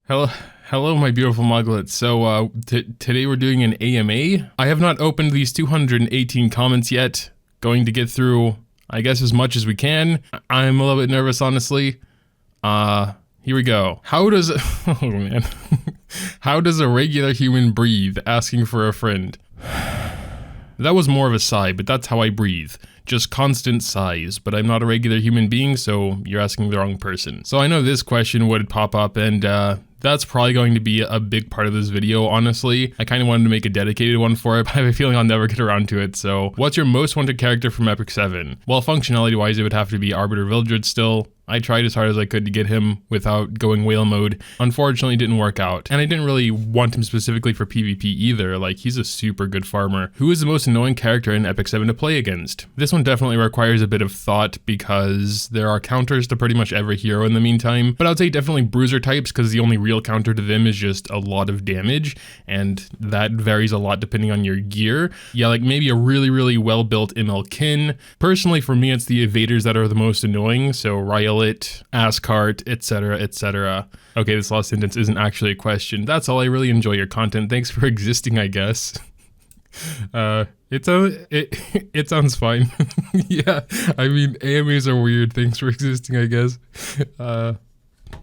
Hello, hello, my beautiful Moglets. So, today we're doing an AMA. I have not opened these 218 comments yet. Going to get through, I guess, as much as we can. I'm a little bit nervous, honestly. Here we go. How does, oh man. How does a regular human breathe? Asking for a friend. That was more of a sigh, but that's how I breathe. Just constant sighs, but I'm not a regular human being, so you're asking the wrong person. So I know this question would pop up, and that's probably going to be a big part of this video, honestly. I kind of wanted to make a dedicated one for it, but I have a feeling I'll never get around to it. So what's your most wanted character from Epic 7? Well, functionality-wise, it would have to be Arbiter Vildred still. I tried as hard as I could to get him without going whale mode. Unfortunately, it didn't work out. And I didn't really want him specifically for PvP either. Like, he's a super good farmer. Who is the most annoying character in Epic 7 to play against? This one definitely requires a bit of thought because there are counters to pretty much every hero in the meantime. But I would say definitely bruiser types because the only real counter to them is just a lot of damage. And that varies a lot depending on your gear. Yeah, like maybe a really well-built ML Personally, for me, it's the evaders that are the most annoying. So Ryle, Ascart, etc., etc. Okay, this last sentence isn't actually a question. That's all. I really enjoy your content. Thanks for existing, I guess. It sounds fine. Yeah, I mean, AMAs are weird. Thanks for existing, I guess.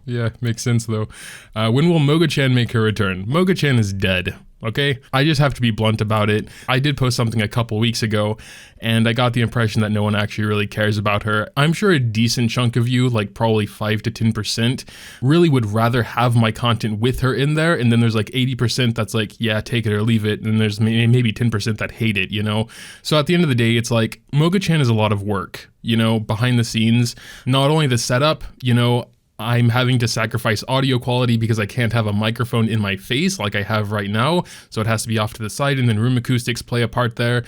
Yeah, makes sense though. When will Moga-chan make her return? Moga-chan is dead. Okay, I just have to be blunt about it. I did post something a couple weeks ago, and I got the impression that no one actually really cares about her. I'm sure a decent chunk of you, like probably 5 to 10%, really would rather have my content with her in there, and then there's like 80% that's like, yeah, take it or leave it, and there's maybe 10% that hate it, you know? So at the end of the day, it's like, Moga-chan is a lot of work, you know, behind the scenes. Not only the setup, you know, I'm having to sacrifice audio quality because I can't have a microphone in my face like I have right now, so it has to be off to the side, and then room acoustics play a part there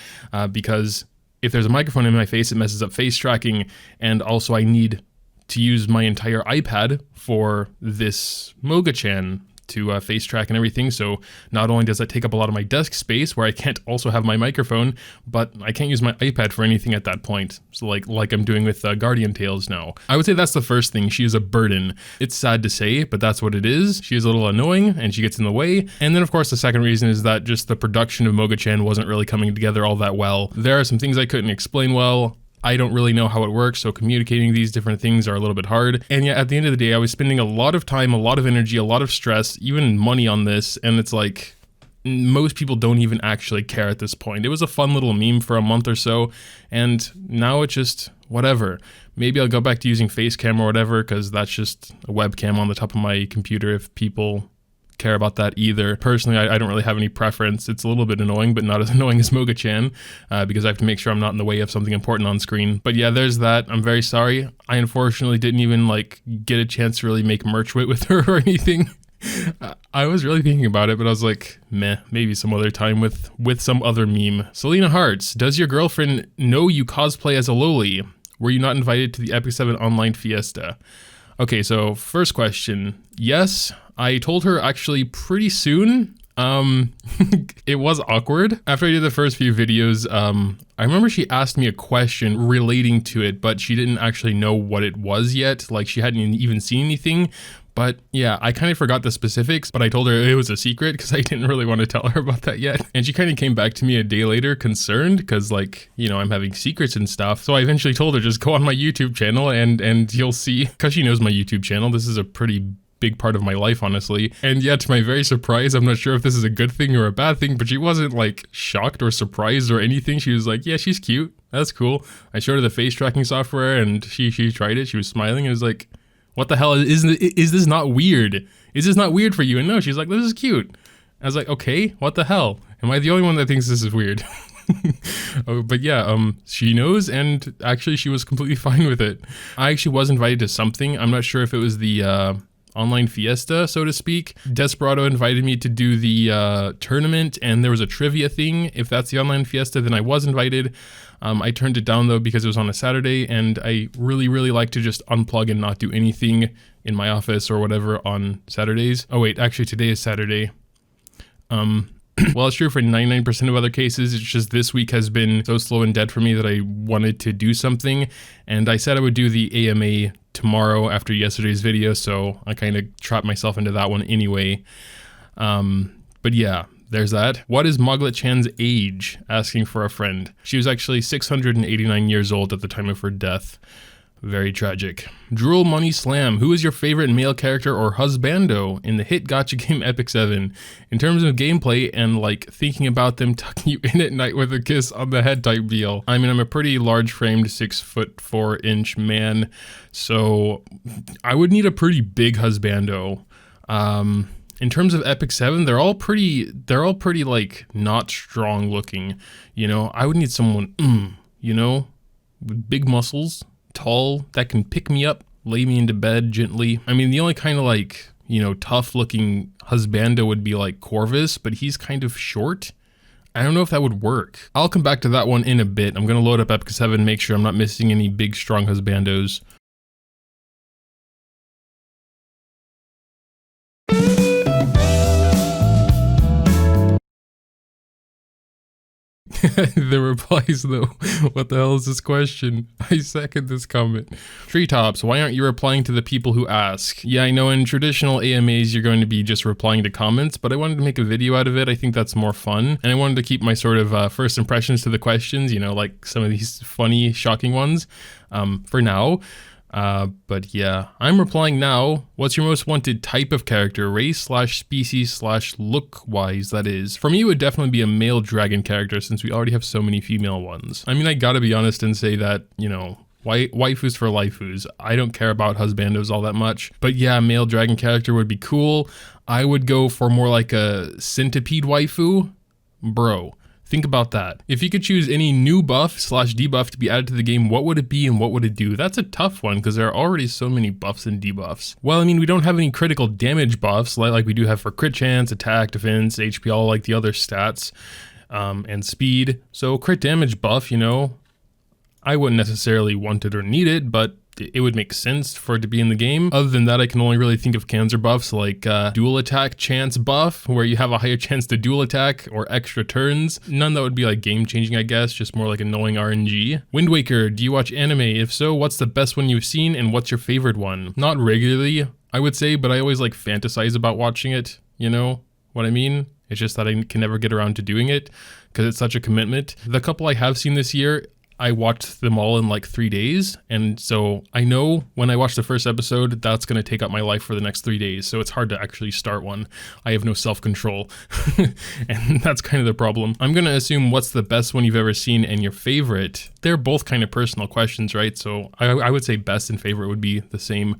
because if there's a microphone in my face, it messes up face tracking, and also I need to use my entire iPad for this Moga-chan to face track and everything. So not only does that take up a lot of my desk space where I can't also have my microphone, but I can't use my iPad for anything at that point. So like I'm doing with Guardian Tales now. I would say that's the first thing. She is a burden. It's sad to say, but that's what it is. She is a little annoying and she gets in the way. And then of course the second reason is that just the production of Moga-chan wasn't really coming together all that well. There are some things I couldn't explain well. I don't really know how it works, so communicating these different things are a little bit hard. And yet at the end of the day, I was spending a lot of time, a lot of energy, a lot of stress, even money on this, and it's like, most people don't even actually care at this point. It was a fun little meme for a month or so, and now it's just whatever. Maybe I'll go back to using Facecam or whatever, because that's just a webcam on the top of my computer if people care about that either. Personally, I don't really have any preference. It's a little bit annoying, but not as annoying as Moga-chan, because I have to make sure I'm not in the way of something important on screen. But yeah, there's that. I'm very sorry. I unfortunately didn't even like get a chance to really make merch with her or anything. I was really thinking about it, but I was like, meh, maybe some other time with some other meme. Selena Hearts, does your girlfriend know you cosplay as a loli? Were you not invited to the Epic 7 online fiesta? Okay, so first question, yes, I told her actually pretty soon. It was awkward. After I did the first few videos, I remember she asked me a question relating to it, but she didn't actually know what it was yet. Like she hadn't even seen anything. But yeah, I kind of forgot the specifics, but I told her it was a secret because I didn't really want to tell her about that yet. And she kind of came back to me a day later concerned because like, you know, I'm having secrets and stuff. So I eventually told her just go on my YouTube channel and you'll see, because she knows my YouTube channel. This is a pretty big part of my life, honestly. And yet to my very surprise, I'm not sure if this is a good thing or a bad thing, but she wasn't like shocked or surprised or anything. She was like, yeah, she's cute. That's cool. I showed her the face tracking software and she tried it. She was smiling and was like, what the hell is this not weird? Is this not weird for you? And no, she's like, this is cute. I was like, okay, what the hell? Am I the only one that thinks this is weird? Oh, but yeah, she knows, and actually she was completely fine with it. I actually was invited to something. I'm not sure if it was the online fiesta, so to speak. Desperado invited me to do the tournament, and there was a trivia thing. If that's the online fiesta, then I was invited. I turned it down though because it was on a Saturday, and I really like to just unplug and not do anything in my office or whatever on Saturdays. Oh wait, actually today is Saturday. Well, it's true for 99% of other cases. It's just this week has been so slow and dead for me that I wanted to do something, and I said I would do the AMA tomorrow after yesterday's video, so I kind of trapped myself into that one anyway. But yeah, there's that. What is Moglet-chan's age? Asking for a friend. She was actually 689 years old at the time of her death. Very tragic. Drool Money Slam. Who is your favorite male character or husbando in the hit gacha game Epic 7? In terms of gameplay and like thinking about them tucking you in at night with a kiss on the head type deal. I mean, I'm a pretty large framed 6'4" man, so I would need a pretty big husbando. In terms of Epic 7, they're all pretty like not strong looking, you know. I would need someone, you know, with big muscles, tall, that can pick me up, lay me into bed gently. I mean, the only kind of like, you know, tough looking husbando would be like Corvus, but he's kind of short. I don't know if that would work. I'll come back to that one in a bit. I'm gonna load up Epic 7, make sure I'm not missing any big strong husbandos. The replies though, what the hell is this question? I second this comment. Treetops, why aren't you replying to the people who ask? Yeah, I know in traditional AMAs you're going to be just replying to comments, but I wanted to make a video out of it. I think that's more fun. And I wanted to keep my sort of first impressions to the questions, you know, like some of these funny, shocking ones for now. But yeah, I'm replying now. What's your most wanted type of character? Race / species / look wise, that is. For me, it would definitely be a male dragon character since we already have so many female ones. I mean, I gotta be honest and say that, you know, waifus for laifus. I don't care about husbandos all that much. But yeah, male dragon character would be cool. I would go for more like a centipede waifu. Bro. Think about that. If you could choose any new buff / debuff to be added to the game, what would it be and what would it do? That's a tough one because there are already so many buffs and debuffs. Well, I mean, we don't have any critical damage buffs like we do have for crit chance, attack, defense, HP, all like the other stats, and speed. So crit damage buff, you know, I wouldn't necessarily want it or need it, but it would make sense for it to be in the game. Other than that, I can only really think of cancer buffs like dual attack chance buff, where you have a higher chance to dual attack, or extra turns. None that would be like game changing, I guess, just more like annoying RNG. Wind Waker, do you watch anime? If so, what's the best one you've seen and what's your favorite one? Not regularly, I would say, but I always like fantasize about watching it, you know what I mean? It's just that I can never get around to doing it because it's such a commitment. The couple I have seen this year, I watched them all in like 3 days, and so I know when I watch the first episode, that's going to take up my life for the next 3 days, so it's hard to actually start one. I have no self-control, and that's kind of the problem. I'm going to assume what's the best one you've ever seen and your favorite. They're both kind of personal questions, right? So I would say best and favorite would be the same.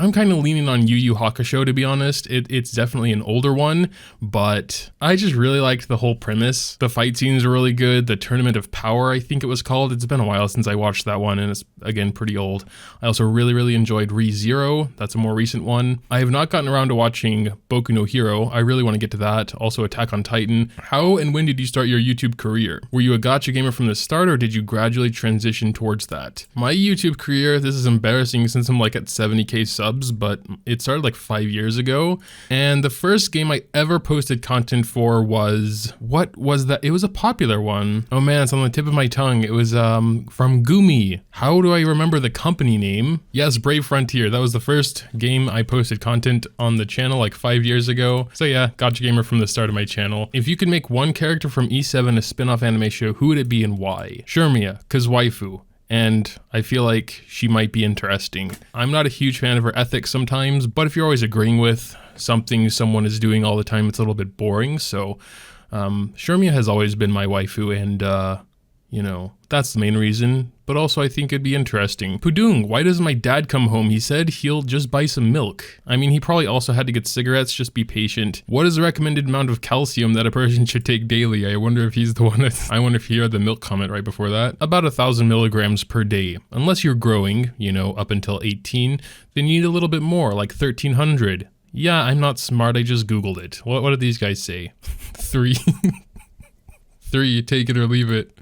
I'm kind of leaning on Yu Yu Hakusho, to be honest. It's definitely an older one, but I just really liked the whole premise. The fight scenes are really good. The Tournament of Power, I think it was called. It's been a while since I watched that one, and it's, again, pretty old. I also really enjoyed Re:Zero. That's a more recent one. I have not gotten around to watching Boku no Hero. I really want to get to that. Also Attack on Titan. How and when did you start your YouTube career? Were you a gacha gamer from the start, or did you gradually transition towards that? My YouTube career, this is embarrassing since I'm like at 70k subs, but it started like 5 years ago. And the first game I ever posted content for was, what was that? It was a popular one. Oh man, it's on the tip of my tongue. It was from Gumi. How do I remember the company name? Yes, Brave Frontier. That was the first game I posted content on the channel like 5 years ago. So yeah, gacha gamer from the start of my channel. If you could make one character from E7 a spin-off anime show, who would it be and why? Shermia, cause waifu. And I feel like she might be interesting. I'm not a huge fan of her ethics sometimes, but if you're always agreeing with something someone is doing all the time, it's a little bit boring. So Shermia has always been my waifu, and you know, that's the main reason. But also I think it'd be interesting. Pudung, why doesn't my dad come home? He said he'll just buy some milk. I mean, he probably also had to get cigarettes, just be patient. What is the recommended amount of calcium that a person should take daily? I wonder if he's the one I wonder if he had the milk comment right before that. About 1,000 milligrams per day. Unless you're growing, you know, up until 18, then you need a little bit more, like 1,300. Yeah, I'm not smart, I just Googled it. What did these guys say? 3. 3, take it or leave it.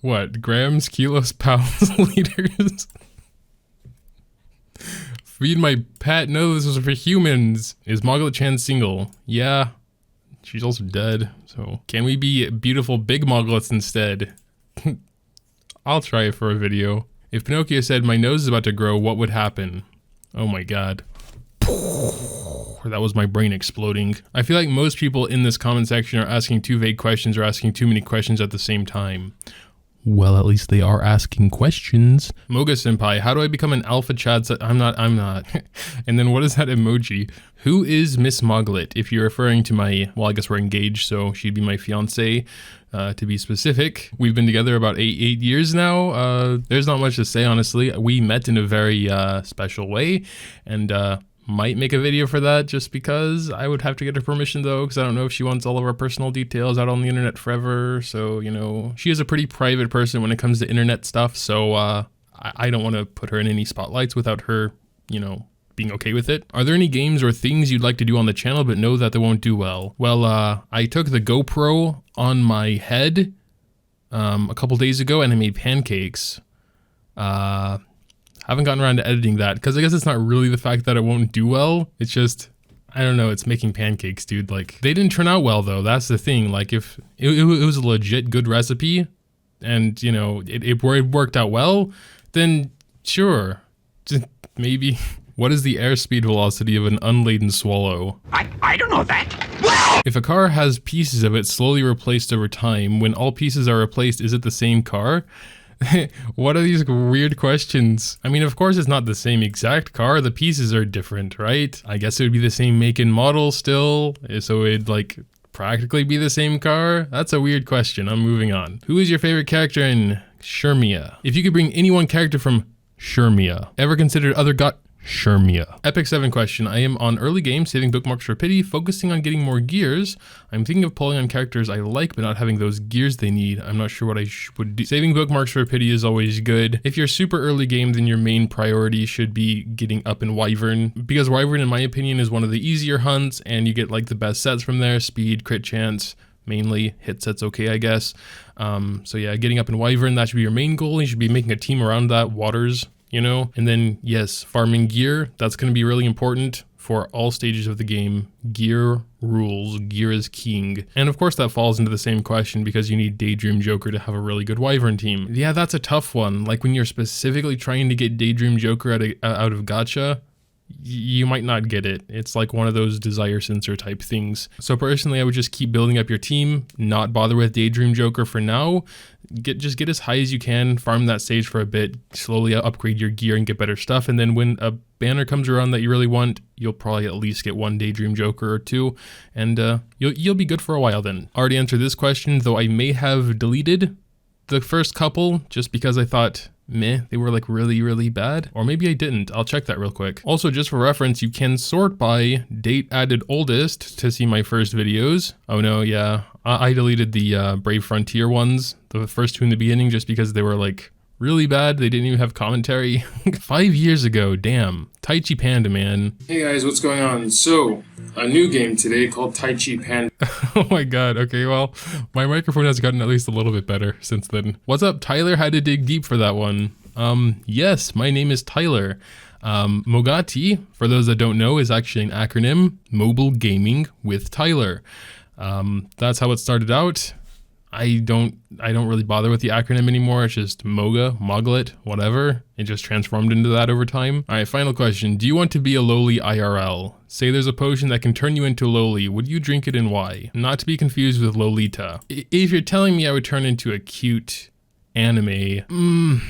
What? Grams, kilos, pounds, liters? Feed my pet? No, this was for humans. Is Moglet-chan single? Yeah. She's also dead, so. Can we be beautiful big Moglets instead? I'll try it for a video. If Pinocchio said, my nose is about to grow, what would happen? Oh my god. That was my brain exploding. I feel like most people in this comment section are asking too vague questions or asking too many questions at the same time. Well, at least they are asking questions. Moga-senpai, how do I become an alpha Chad? I'm not. And then what is that emoji? Who is Miss Moglet? If you're referring to my, well, I guess we're engaged, so she'd be my fiance, to be specific. We've been together about eight years now. There's not much to say, honestly. We met in a very special way, and might make a video for that just because I would have to get her permission though, because I don't know if she wants all of our personal details out on the internet forever. So, you know, she is a pretty private person when it comes to internet stuff. So I don't want to put her in any spotlights without her, you know, being okay with it. Are there any games or things you'd like to do on the channel but know that they won't do well? Well, I took the GoPro on my head a couple days ago and I made pancakes. Haven't gotten around to editing that because I guess it's not really the fact that it won't do well. It's just, I don't know, it's making pancakes, dude. Like, they didn't turn out well though. That's the thing. Like, if it was a legit good recipe and, you know, it worked out well, then sure, just maybe. What is the airspeed velocity of an unladen swallow? I don't know that. If a car has pieces of it slowly replaced over time, when all pieces are replaced, is it the same car? What are these weird questions? I mean, of course it's not the same exact car, the pieces are different, right? I guess it would be the same make and model still, so it'd like practically be the same car? That's a weird question, I'm moving on. Who is your favorite character in Shermia? If you could bring any one character from Shermia, ever considered other Shermia. Epic 7 question. I am on early game, saving bookmarks for pity, focusing on getting more gears. I'm thinking of pulling on characters I like, but not having those gears they need. I'm not sure what I would do. Saving bookmarks for pity is always good. If you're super early game, then your main priority should be getting up in Wyvern, because Wyvern, in my opinion, is one of the easier hunts, and you get like the best sets from there. Speed, crit chance, mainly. Hit set's okay, I guess. So yeah, getting up in Wyvern, that should be your main goal. You should be making a team around that. Waters, you know, and then yes, farming gear, that's going to be really important for all stages of the game. Gear rules, gear is king. And of course that falls into the same question because you need Daydream Joker to have a really good Wyvern team. Yeah, that's a tough one. Like when you're specifically trying to get Daydream Joker out of gacha, you might not get it. It's like one of those desire sensor type things. So personally, I would just keep building up your team, not bother with Daydream Joker for now. Just get as high as you can, farm that stage for a bit, slowly upgrade your gear and get better stuff. And then when a banner comes around that you really want, you'll probably at least get one Daydream Joker or two, and you'll be good for a while then. Already answered this question, though I may have deleted the first couple just because I thought, meh, they were like really bad, or maybe I didn't. I'll check that real quick. Also, just for reference, you can sort by date added oldest to see my first videos. Oh no, yeah, I deleted the Brave Frontier ones, the first two in the beginning, just because they were like really bad. They didn't even have commentary. 5 years ago, damn. Tai Chi Panda, man. Hey guys, what's going on? So, a new game today called Tai Chi Panda. Oh my god, okay, well, my microphone has gotten at least a little bit better since then. What's up, Tyler? Had to dig deep for that one. Yes, my name is Tyler. Mogati, for those that don't know, is actually an acronym, Mobile Gaming with Tyler. That's how it started out. I don't really bother with the acronym anymore. It's just Moga, Moglet, whatever. It just transformed into that over time. All right, final question. Do you want to be a lowly IRL? Say there's a potion that can turn you into lowly. Would you drink it and why? Not to be confused with Lolita. If you're telling me I would turn into a cute anime,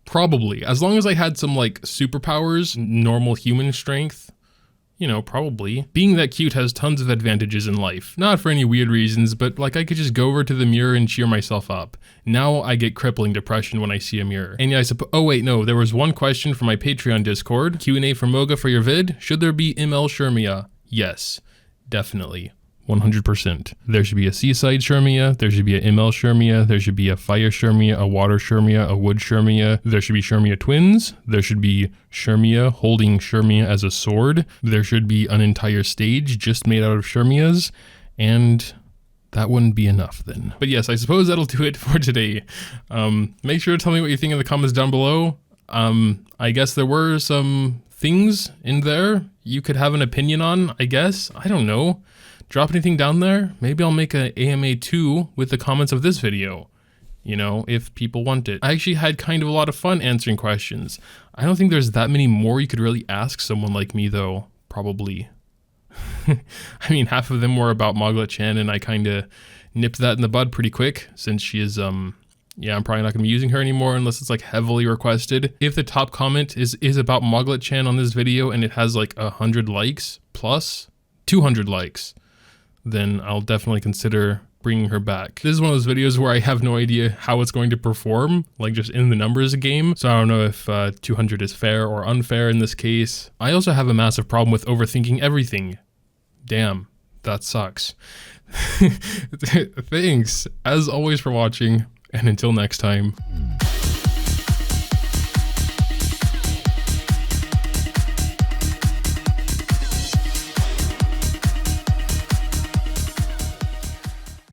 probably. As long as I had some like superpowers, normal human strength, you know, probably. Being that cute has tons of advantages in life. Not for any weird reasons, but like I could just go over to the mirror and cheer myself up. Now I get crippling depression when I see a mirror. And yeah, oh wait, no, there was one question from my Patreon Discord. Q&A for Moga for your vid. Should there be ML Shermia? Yes, definitely. 100%. There should be a seaside Shermia, there should be a ML Shermia, there should be a fire Shermia, a water Shermia, a wood Shermia, there should be Shermia twins, there should be Shermia holding Shermia as a sword, there should be an entire stage just made out of Shermias, and that wouldn't be enough then. But yes, I suppose that'll do it for today. Make sure to tell me what you think in the comments down below. I guess there were some things in there you could have an opinion on, I guess. I don't know. Drop anything down there. Maybe I'll make an AMA 2 with the comments of this video. you know, if people want it. I actually had kind of a lot of fun answering questions. I don't think there's that many more you could really ask someone like me though, probably. I mean, half of them were about Moglet-chan, and I kind of nipped that in the bud pretty quick since she is, yeah, I'm probably not going to be using her anymore unless it's like heavily requested. If the top comment is about Moglet-chan on this video and it has like 100 likes plus 200 likes, then I'll definitely consider bringing her back. This is one of those videos where I have no idea how it's going to perform, like just in the numbers game. So I don't know if 200 is fair or unfair in this case. I also have a massive problem with overthinking everything. Damn, that sucks. Thanks, as always, for watching, and until next time.